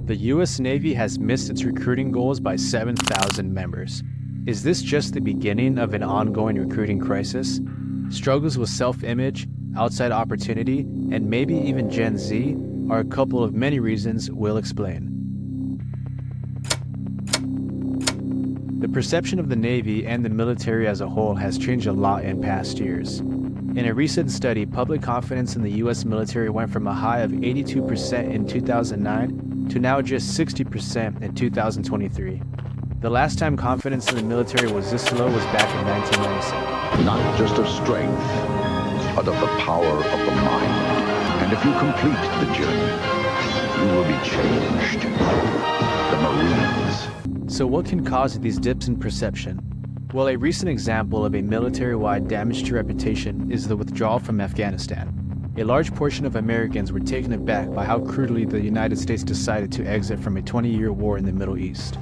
The U.S. Navy has missed its recruiting goals by 7,000 members. Is this just the beginning of an ongoing recruiting crisis? Struggles with self-image, outside opportunity, and maybe even Gen Z are a couple of many reasons we'll explain. The perception of the Navy and the military as a whole has changed a lot in past years. In a recent study, public confidence in the U.S. military went from a high of 82% in 2009 to now just 60% in 2023. The last time confidence in the military was this low was back in 1997. Not just of strength, but of the power of the mind. And if you complete the journey, you will be changed. The Marines. So what can cause these dips in perception? Well, a recent example of a military-wide damage to reputation is the withdrawal from Afghanistan. A large portion of Americans were taken aback by how crudely the United States decided to exit from a 20-year war in the Middle East.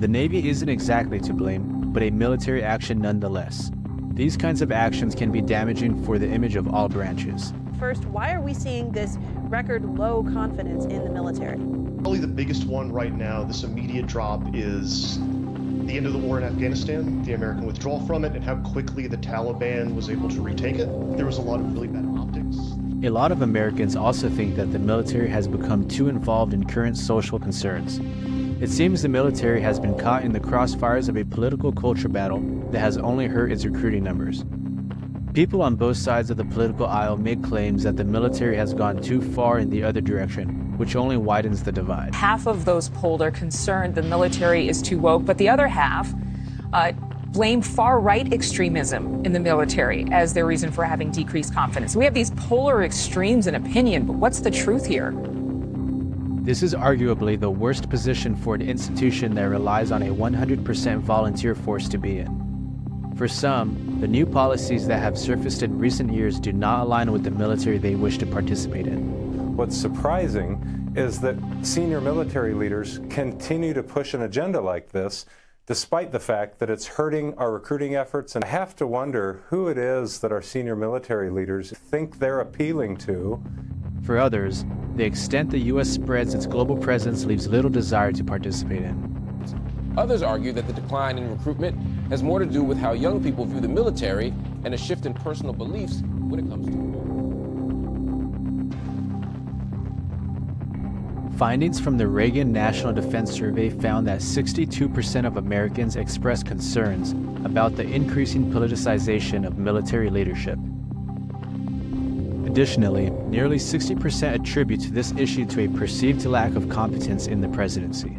The Navy isn't exactly to blame, but a military action nonetheless. These kinds of actions can be damaging for the image of all branches. First, why are we seeing this record low confidence in the military? Probably the biggest one right now, this immediate drop, is the end of the war in Afghanistan, the American withdrawal from it, and how quickly the Taliban was able to retake it. There was a lot of really bad optics. A lot of Americans also think that the military has become too involved in current social concerns. It seems the military has been caught in the crossfires of a political culture battle that has only hurt its recruiting numbers. People on both sides of the political aisle make claims that the military has gone too far in the other direction, which only widens the divide. Half of those polled are concerned the military is too woke, but the other half blame far-right extremism in the military as their reason for having decreased confidence. We have these polar extremes in opinion, but what's the truth here? This is arguably the worst position for an institution that relies on a 100% volunteer force to be in. For some, the new policies that have surfaced in recent years do not align with the military they wish to participate in. What's surprising is that senior military leaders continue to push an agenda like this, despite the fact that it's hurting our recruiting efforts. And I have to wonder who it is that our senior military leaders think they're appealing to. For others, the extent the U.S. spreads its global presence leaves little desire to participate in. Others argue that the decline in recruitment has more to do with how young people view the military and a shift in personal beliefs when it comes to war. Findings from the Reagan National Defense Survey found that 62% of Americans expressed concerns about the increasing politicization of military leadership. Additionally, nearly 60% attribute this issue to a perceived lack of competence in the presidency.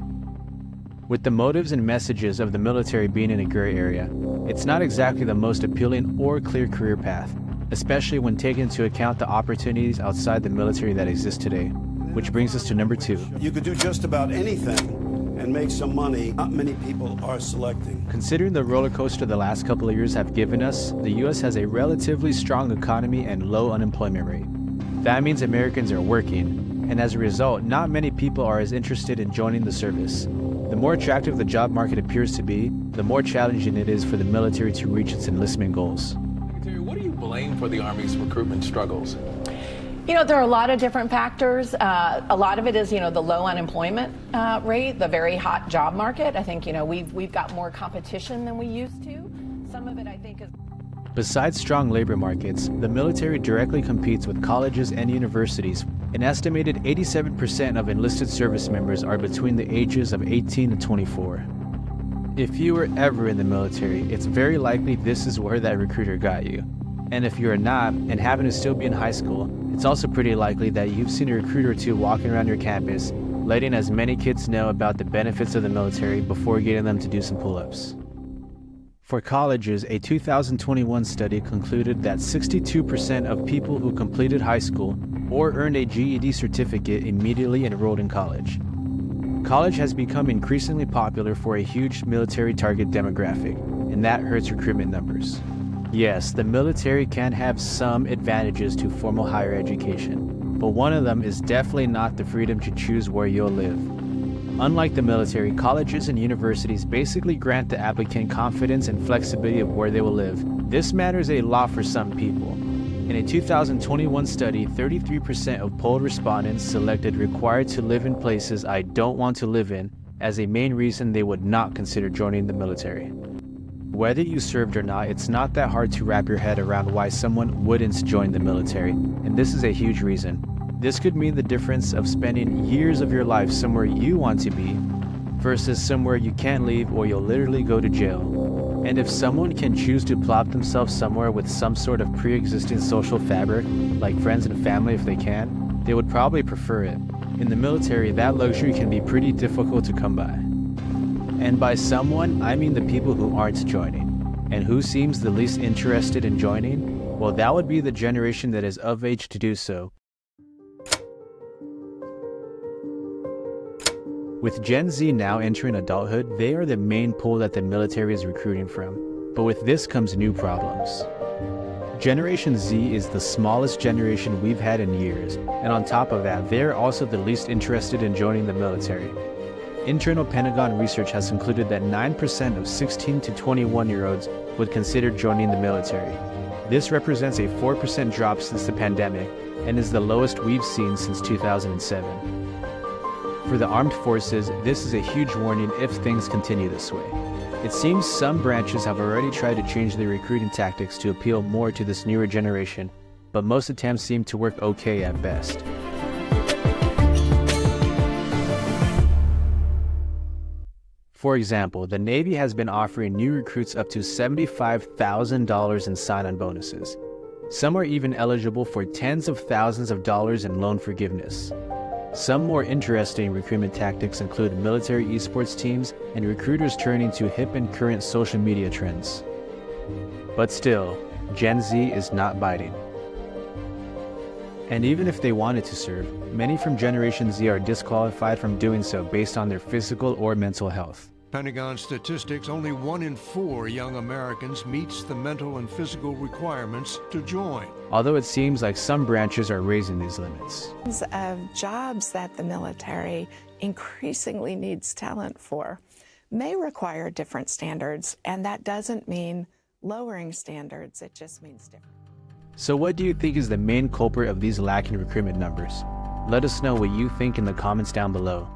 With the motives and messages of the military being in a gray area, it's not exactly the most appealing or clear career path, especially when taking into account the opportunities outside the military that exist today. Which brings us to number 2. You could do just about anything and make some money. Not many people are selecting. Considering the roller coaster the last couple of years have given us, the U.S. has a relatively strong economy and low unemployment rate. That means Americans are working, and as a result, not many people are as interested in joining the service. The more attractive the job market appears to be, the more challenging it is for the military to reach its enlistment goals. Secretary, what do you blame for the Army's recruitment struggles? You know, there are a lot of different factors. A lot of it is, the low unemployment rate, the very hot job market. I think, we've got more competition than we used to. Some of it, I think, is... Besides strong labor markets, the military directly competes with colleges and universities. An estimated 87% of enlisted service members are between the ages of 18 and 24. If you were ever in the military, it's very likely this is where that recruiter got you. And if you are not, and happen to still be in high school, it's also pretty likely that you've seen a recruiter or two walking around your campus, letting as many kids know about the benefits of the military before getting them to do some pull-ups. For colleges, a 2021 study concluded that 62% of people who completed high school or earned a GED certificate immediately enrolled in college. College has become increasingly popular for a huge military target demographic, and that hurts recruitment numbers. Yes, the military can have some advantages to formal higher education, but one of them is definitely not the freedom to choose where you'll live. Unlike the military, colleges and universities basically grant the applicant confidence and flexibility of where they will live. This matters a lot for some people. In a 2021 study, 33% of polled respondents selected required to live in places I don't want to live in as a main reason they would not consider joining the military. Whether you served or not, it's not that hard to wrap your head around why someone wouldn't join the military, and this is a huge reason. This could mean the difference of spending years of your life somewhere you want to be versus somewhere you can't leave or you'll literally go to jail. And if someone can choose to plop themselves somewhere with some sort of pre-existing social fabric, like friends and family if they can, they would probably prefer it. In the military, that luxury can be pretty difficult to come by. And by someone, I mean the people who aren't joining. And who seems the least interested in joining? Well, that would be the generation that is of age to do so. With Gen Z now entering adulthood, they are the main pool that the military is recruiting from. But with this comes new problems. Generation Z is the smallest generation we've had in years, and on top of that, they're also the least interested in joining the military. Internal Pentagon research has concluded that 9% of 16 to 21-year-olds would consider joining the military. This represents a 4% drop since the pandemic and is the lowest we've seen since 2007. For the armed forces, this is a huge warning if things continue this way. It seems some branches have already tried to change their recruiting tactics to appeal more to this newer generation, but most attempts seem to work okay at best. For example, the Navy has been offering new recruits up to $75,000 in sign-on bonuses. Some are even eligible for tens of thousands of dollars in loan forgiveness. Some more interesting recruitment tactics include military esports teams and recruiters turning to hip and current social media trends. But still, Gen Z is not biting. And even if they wanted to serve, many from Generation Z are disqualified from doing so based on their physical or mental health. Pentagon statistics, only 1 in 4 young Americans meets the mental and physical requirements to join. Although it seems like some branches are raising these limits. Of jobs that the military increasingly needs talent for may require different standards, and that doesn't mean lowering standards, it just means different. So what do you think is the main culprit of these lacking recruitment numbers? Let us know what you think in the comments down below.